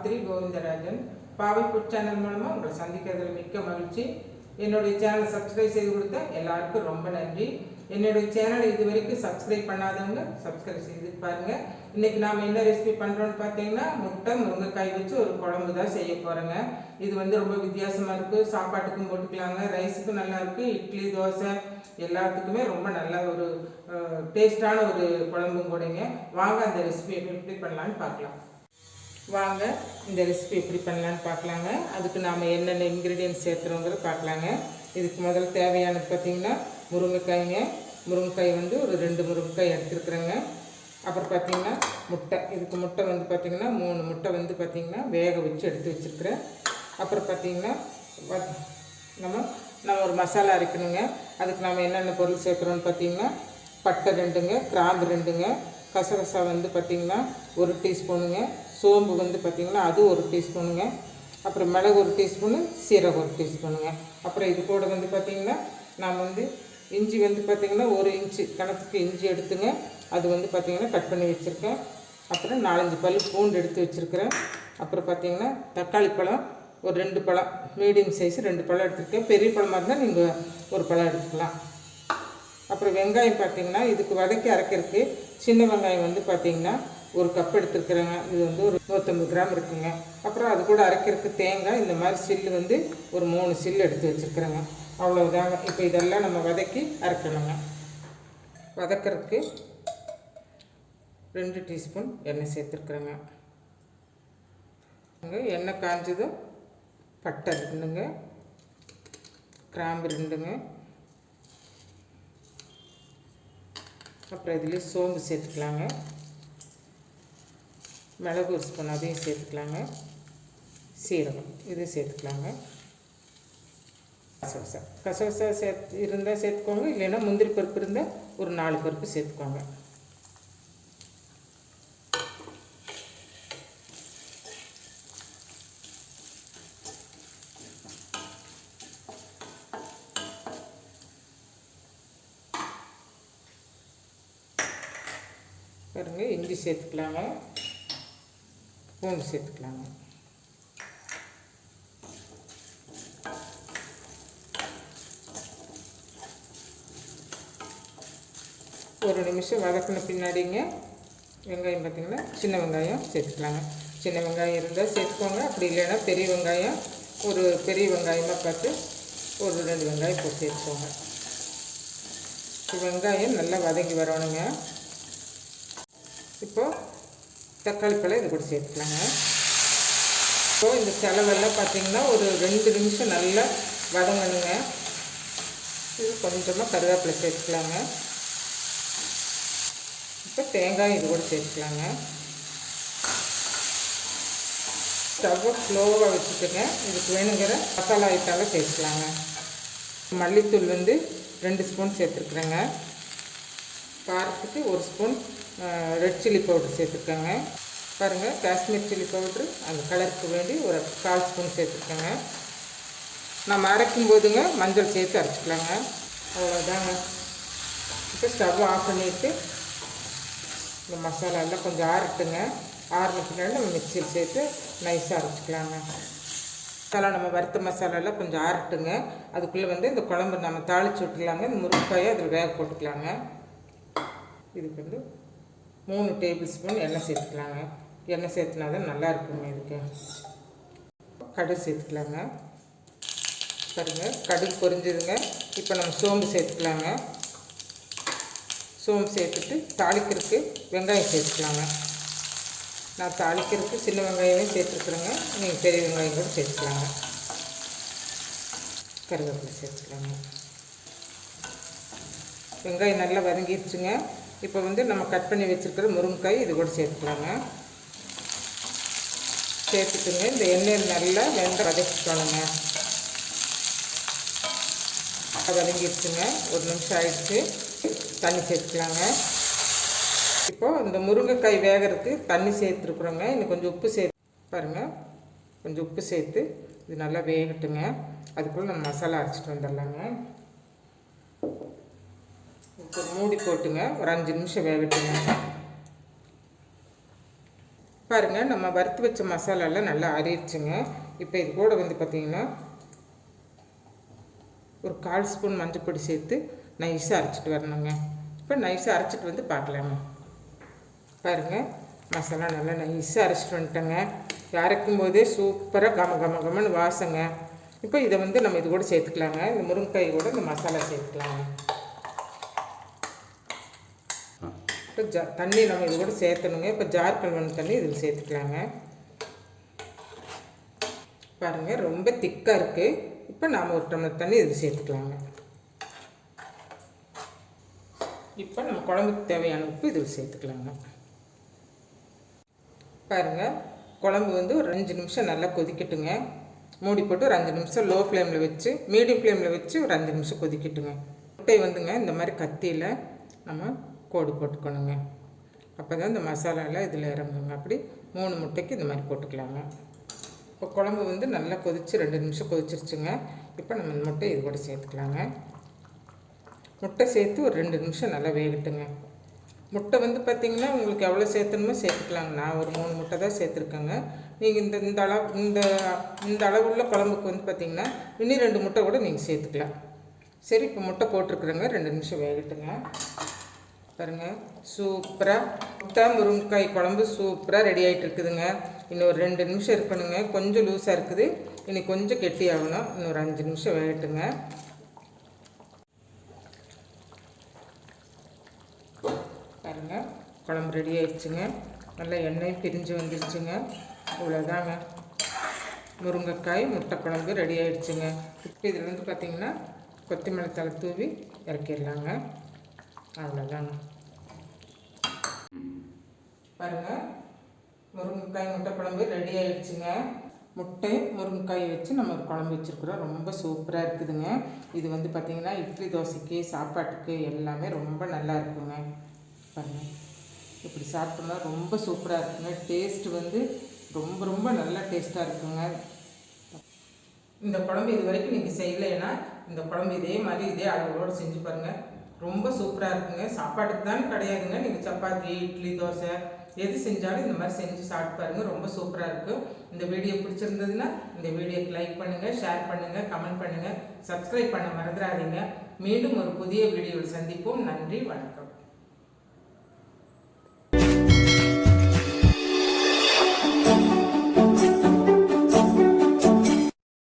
சாவித்ரி கோவிந்தராஜன். பாவை food channel மூலமாக உங்களை சந்திக்கிறதுல மிக்க மகிழ்ச்சி. என்னுடைய சேனலை சப்ஸ்கிரைப் செய்து கொடுத்த எல்லாருக்கும் ரொம்ப நன்றி. என்னுடைய சேனலை இது வரைக்கும் சப்ஸ்கிரைப் பண்ணாதவங்க சப்ஸ்கிரைப் செய்து பாருங்கள். இன்றைக்கி நாம் என்ன ரெசிபி பண்ணுறோன்னு பார்த்தீங்கன்னா, முட்டை முருங்கைக்காய் வச்சு ஒரு குழம்பு தான் செய்ய போகிறேங்க. இது ரொம்ப வித்தியாசமாக இருக்குது. சாப்பாட்டுக்கும் போட்டுக்கலாங்க, ரைஸுக்கும் நல்லாயிருக்கு, இட்லி தோசை எல்லாத்துக்குமே ரொம்ப நல்ல ஒரு டேஸ்டான ஒரு குழம்பும் கூடங்க. வாங்க அந்த ரெசிபி எப்படி பண்ணலான்னு பார்க்கலாம். வாங்க இந்த ரெசிபி எப்படி பண்ணலான்னு பார்க்கலாங்க. அதுக்கு நாம் என்னென்ன இன்க்ரீடியன்ட்ஸ் சேர்த்துறோங்கிறது பார்க்கலாங்க. இதுக்கு முதல்ல தேவையானது பார்த்திங்கன்னா முருங்கைக்காய்ங்க. முருங்கைக்காய் ஒரு 2 முருங்கைக்காய் எடுத்துருக்குறேங்க. அப்புறம் பார்த்திங்கன்னா முட்டை. இதுக்கு முட்டை பார்த்திங்கன்னா 3 முட்டை பார்த்திங்கன்னா வேக வச்சு எடுத்து வச்சுருக்குறேன். அப்புறம் பார்த்திங்கன்னா நம்ம ஒரு மசாலா அரைக்கணுங்க. அதுக்கு நம்ம என்னென்ன பொருள் சேர்க்குறோன்னு பார்த்திங்கன்னா பட்டை 2ங்க, கிராம்பு 2ங்க, கசகசா பார்த்திங்கன்னா 1 டீஸ்பூனுங்க, சோம்பு பார்த்திங்கன்னா அது 1 டீஸ்பூனுங்க, அப்புறம் மிளகு 1 டீஸ்பூனு, சீரகம் 1 டீஸ்பூனுங்க. அப்புறம் இது கூட பார்த்திங்கன்னா நான் இஞ்சி பார்த்திங்கன்னா 1 இன்ச்சு கணத்துக்கு இஞ்சி எடுத்துங்க. அது பார்த்திங்கன்னா கட் பண்ணி வச்சுருக்கேன். அப்புறம் 4-5 பல் பூண்டு எடுத்து வச்சுருக்கிறேன். அப்புறம் பார்த்திங்கன்னா தக்காளி பழம் ஒரு 2 பழம், மீடியம் சைஸ் 2 பழம் எடுத்துருக்கேன். பெரிய பழமாக இருந்தால் நீங்கள் 1 பழம் எடுத்துக்கலாம். அப்புறம் வெங்காயம் பார்த்திங்கன்னா இதுக்கு வதக்கி அரைக்கிறதுக்கு சின்ன வெங்காயம் பார்த்திங்கன்னா 1 கப் எடுத்துருக்குறேங்க. இது ஒரு 150 கிராம் இருக்குங்க. அப்புறம் அது கூட அரைக்கிறதுக்கு தேங்காய் இந்த மாதிரி சில்லு ஒரு 3 சில்லு எடுத்து வச்சுருக்குறேங்க. அவ்வளோதாங்க. இப்போ இதெல்லாம் நம்ம வதக்கி அரைக்கணுங்க. வதக்கிறதுக்கு 2 டீஸ்பூன் எண்ணெய் சேர்த்துருக்குறேங்க. எண்ணெய் காஞ்சதும் பட்டை 2ங்க, கிராம்பு 2ங்க, அப்புறம் இதுலேயே சோம்பு சேர்த்துக்கலாங்க. மிளகு 1 ஸ்பூன் அதையும் சேர்த்துக்கலாங்க. சீரகம் இதையும் சேர்த்துக்கலாங்க. கசகசா இருந்தால் சேர்த்துக்கோங்க, இல்லைன்னா முந்திரி பருப்பு இருந்தால் ஒரு 4 பருப்பு சேர்த்துக்கோங்க. பாருங்க, இஞ்சி சேர்த்துக்கலாங்க, பூண்டு சேர்த்துக்கலாங்க. ஒரு நிமிஷம் வதக்கின பின்னாடிங்க வெங்காயம் பார்த்திங்கன்னா சின்ன வெங்காயம் சேர்த்துக்கலாங்க. சின்ன வெங்காயம் இருந்தால் சேர்த்துக்கோங்க, அப்படி இல்லைன்னா பெரிய வெங்காயம் ஒரு பெரிய வெங்காயமாக பார்த்து ஒரு 2 வெங்காயம் போட்டு சேர்த்துக்கோங்க. வெங்காயம் நல்லா வதங்கி வரணுங்க. இப்போது தக்காளி பழம் இது கூட சேர்த்துக்கலாங்க. இப்போது இந்த செலவெல்லாம் பார்த்திங்கன்னா ஒரு 2 நிமிஷம் நல்லா வதங்கணுங்க. இது கொஞ்சமாக கருவேப்பிலை சேர்த்துக்கலாங்க. இப்போ தேங்காய் இது கூட சேர்த்துக்கலாங்க. ஸ்டவ்வை ஸ்லோவாக வச்சுக்கோங்க. இதுக்கு வேணுங்கிற மசாலா ஐட்டம்லாம் சேர்த்துக்கலாங்க. மல்லித்தூள் 2 ஸ்பூன் சேர்த்துருக்குறேங்க. காரத்துக்கு 1 ஸ்பூன் ரெட் சில்லி பவுடர் சேர்த்துருக்கேங்க. பாருங்கள், காஷ்மீர் சில்லி பவுட்ரு அந்த கலருக்கு வேண்டி ஒரு 1/4 ஸ்பூன் சேர்த்துருக்கேங்க. நம்ம அரைக்கும் போதுங்க மஞ்சள் சேர்த்து அரைச்சிக்கலாங்க. அவ்வளோதாங்க. இப்போ ஸ்டவ் ஆஃப் பண்ணிவிட்டு இந்த மசாலாலாம் கொஞ்சம் ஆறட்டுங்க. ஆறின பின்னாடி நம்ம மிக்சியில் சேர்த்து நைஸாக அரைச்சிக்கலாங்க. மசாலா நம்ம வறுத்த மசாலாலாம் கொஞ்சம் ஆறட்டுங்க. அதுக்குள்ளே இந்த குழம்பு நம்ம தாளித்து விட்டுலாங்க. இந்த முருங்கைக்காயை அதில் வேக போட்டுக்கலாங்க. இதுக்கு 3 டேபிள் ஸ்பூன் எண்ணெய் சேர்த்துக்கலாங்க. எண்ணெய் சேர்த்துனா தான் நல்லா இருக்குங்க. இதுக்கு கடுகு சேர்த்துக்கலாங்க. பாருங்கள், கடுகு பொரிஞ்சதுங்க. இப்போ நம்ம சோம்பு சேர்த்துக்கலாங்க. சோம்பு சேர்த்துட்டு தாளிக்கிறதுக்கு வெங்காயம் சேர்த்துக்கலாங்க. நான் தாளிக்கிறதுக்கு சின்ன வெங்காயமே சேர்த்துருக்குறேங்க. நீங்கள் பெரிய வெங்காயம் கூட சேர்த்துக்கலாங்க. கருவேப்பிலை சேர்த்துக்கலாங்க. வெங்காயம் நல்லா வதங்கிடுச்சுங்க. இப்போ நம்ம கட் பண்ணி வச்சுருக்கிற முருங்கைக்காய் இது கூட சேர்த்துக்கலாங்க. சேர்த்துட்டுங்க இந்த எண்ணெயில் நல்லா வெந்த வதக்கிக்கணுங்க. வதங்கிடுச்சுங்க. 1 நிமிஷம் ஆகிடுச்சு. தண்ணி சேர்த்துக்கலாங்க. இப்போது இந்த முருங்கைக்காய் வேகிறதுக்கு தண்ணி சேர்த்துருக்குறோங்க. இன்னும் கொஞ்சம் உப்பு பாருங்கள், கொஞ்சம் உப்பு சேர்த்து இது நல்லா வேகட்டுங்க. அதுக்குள்ளே நம்ம மசாலா அரைச்சிட்டு வந்துடலாங்க. இப்போ மூடி போட்டுங்க ஒரு 5 நிமிஷம் வேகட்டுங்க. பாருங்கள், நம்ம வறுத்து வச்ச மசாலாலாம் நல்லா ஆறிடுச்சுங்க. இப்போ இது கூட வந்து பார்த்திங்கன்னா ஒரு 1/4 ஸ்பூன் மஞ்சள் பொடி சேர்த்து நைஸாக அரைச்சிட்டு வரணுங்க. இப்போ நைஸாக அரைச்சிட்டு வந்து பார்க்கலாங்க. பாருங்கள், மசாலா நல்லா நைஸாக அரைச்சிட்டு வந்துட்டேங்க. அரைக்கும் போதே சூப்பராக கமன்னு வாசங்க. இப்போ இதை வந்து நம்ம இது கூட சேர்த்துக்கலாங்க. இந்த முருங்கைக்காய் கூட இந்த மசாலா சேர்த்துக்கலாங்க. இப்போ தண்ணி நம்ம இது கூட சேர்த்தணுங்க. இப்போ ஜார் கழுவன தண்ணி இதில் சேர்த்துக்கலாங்க. பாருங்கள், ரொம்ப திக்காக இருக்குது. இப்போ நாம் ஒரு டம்ளர் தண்ணி இதில் சேர்த்துக்கலாங்க. இப்போ நம்ம குழம்புக்கு தேவையான உப்பு இதில் சேர்த்துக்கலாங்க. பாருங்கள், குழம்பு வந்து ஒரு 5 நிமிஷம் நல்லா கொதிக்கட்டுங்க. மூடி போட்டு ஒரு 5 நிமிஷம் லோ ஃப்ளேமில் வச்சு, மீடியம் ஃப்ளேமில் வச்சு ஒரு 5 நிமிஷம் கொதிக்கட்டுங்க. முட்டை வந்துங்க இந்த மாதிரி கத்தியில் நம்ம கோடு போட்டுக்கணுங்க. அப்போ தான் இந்த மசாலாலாம் இதில் இறங்குங்க. அப்படி 3 முட்டைக்கு இந்த மாதிரி போட்டுக்கலாங்க. இப்போ குழம்பு வந்து நல்லா கொதித்து 2 நிமிஷம் கொதிச்சிருச்சுங்க. இப்போ நம்ம இந்த முட்டை இது கூட சேர்த்துக்கலாங்க. முட்டை சேர்த்து ஒரு 2 நிமிஷம் நல்லா வேகட்டுங்க. முட்டை வந்து பார்த்திங்கன்னா உங்களுக்கு எவ்வளோ சேர்த்தணுமோ சேர்த்துக்கலாங்க. நான் ஒரு 3 முட்டை தான் சேர்த்துருக்கேங்க. நீங்கள் இந்த அளவுள்ள குழம்புக்கு வந்து பார்த்திங்கன்னா இன்னும் 2 முட்டை கூட நீங்கள் சேர்த்துக்கலாம். சரி, இப்போ முட்டை போட்டிருக்குறேங்க. 2 நிமிஷம் வேகட்டுங்க. பாருங்கள், சூப்பராக முட்டை முருங்கைக்காய் குழம்பு சூப்பராக ரெடி ஆகிட்டு இருக்குதுங்க. இன்னும் ஒரு 2 நிமிஷம் இருக்கணுங்க. கொஞ்சம் லூஸாக இருக்குது, இன்னும் கொஞ்சம் கெட்டி ஆகணும். இன்னொரு 5 நிமிஷம் வேகட்டுங்க. பாருங்கள், குழம்பு ரெடி ஆகிடுச்சுங்க. நல்லா எண்ணெய் பிரிஞ்சு வந்துடுச்சுங்க. இவ்வளோதாங்க, முருங்கைக்காய் முட்டை குழம்பு ரெடி ஆகிடுச்சுங்க. இப்போ இதில் வந்து பார்த்திங்கன்னா கொத்தமல்லி தழை தூவி இறக்கிடலாங்க. அவ்வளோதாங்க. பாருங்கள், முருங்கைக்காய் முட்டை குழம்பு ரெடி ஆகிடுச்சுங்க. முட்டை முருங்கைக்காய் வச்சு நம்ம ஒரு குழம்பு வச்சுருக்குறோம். ரொம்ப சூப்பராக இருக்குதுங்க. இது வந்து பார்த்திங்கன்னா இட்லி தோசைக்கு சாப்பாட்டுக்கு எல்லாமே ரொம்ப நல்லா இருக்குங்க. பாருங்கள், இப்படி சாப்பிட்டோம்னா ரொம்ப சூப்பராக இருக்குங்க. டேஸ்ட்டு வந்து ரொம்ப நல்லா டேஸ்ட்டாக இருக்குங்க. இந்த குழம்பு இது வரைக்கும் நீங்கள் செய்யலைன்னா இந்த குழம்பு இதே மாதிரி இதே அளவோடு செஞ்சு பாருங்கள். ரொம்ப சூப்பராக இருக்குங்க. சாப்பாட்டுக்கு தான் கிடையாதுங்க. நீங்கள் சப்பாத்தி இட்லி தோசை எது செஞ்சாலும் இந்த மாதிரி செஞ்சு சாப்பிட்டு பாருங்கள். ரொம்ப சூப்பராக இருக்கும். இந்த வீடியோ பிடிச்சிருந்ததுன்னா இந்த வீடியோக்கு லைக் பண்ணுங்கள், ஷேர் பண்ணுங்கள், கமெண்ட் பண்ணுங்கள், சப்ஸ்கிரைப் பண்ண மறந்துடாதீங்க. மீண்டும் ஒரு புதிய வீடியோவில் சந்திப்போம். நன்றி, வணக்கம்.